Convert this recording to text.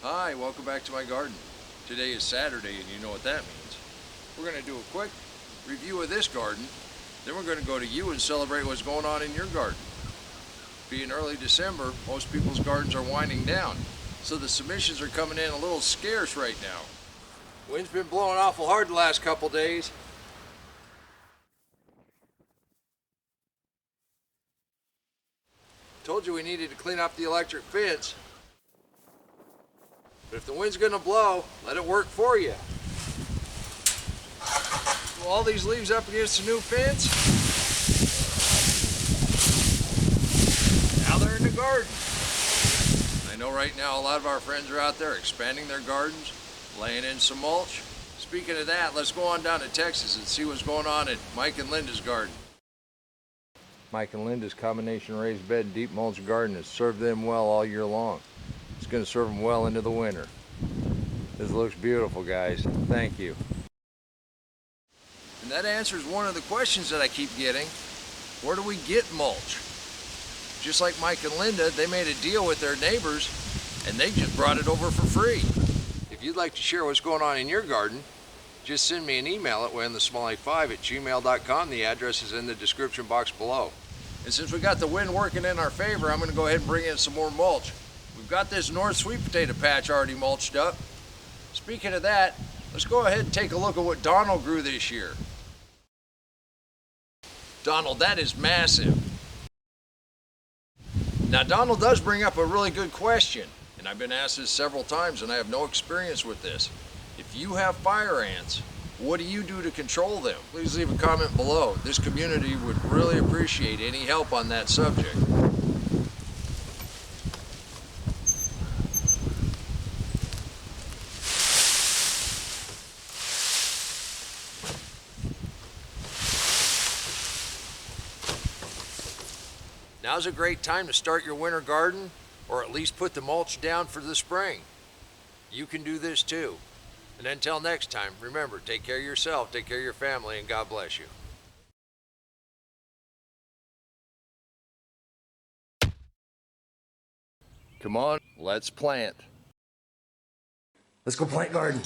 Hi, welcome back to my garden. Today is Saturday and you know what that means. We're going to do a quick review of this garden, then we're going to go to you and celebrate what's going on in your garden. Being early December, most people's gardens are winding down, so the submissions are coming in a little scarce right now. Wind's been blowing awful hard the last couple days. Told you we needed to clean up the electric fence. But if the wind's gonna blow, let it work for you. Blow all these leaves up against the new fence. Now they're in the garden. I know right now a lot of our friends are out there expanding their gardens, laying in some mulch. Speaking of that, let's go on down to Texas and see what's going on at Mike and Linda's garden. Mike and Linda's combination raised bed deep mulch garden has served them well all year long. It's going to serve them well into the winter. This looks beautiful, guys. Thank you. And that answers one of the questions that I keep getting. Where do we get mulch? Just like Mike and Linda, they made a deal with their neighbors and they just brought it over for free. If you'd like to share what's going on in your garden, just send me an email at whenthesmalley5@gmail.com. The address is in the description box below. And since we got the wind working in our favor, I'm going to go ahead and bring in some more mulch. We've got this north sweet potato patch already mulched up. Speaking of that, let's go ahead and take a look at what Donald grew this year. Donald, that is massive. Now Donald does bring up a really good question, and I've been asked this several times and I have no experience with this. If you have fire ants, what do you do to control them? Please leave a comment below. This community would really appreciate any help on that subject. Now's a great time to start your winter garden, or at least put the mulch down for the spring. You can do this too. And until next time, remember, take care of yourself, take care of your family, and God bless you. Come on, let's plant. Let's go plant garden.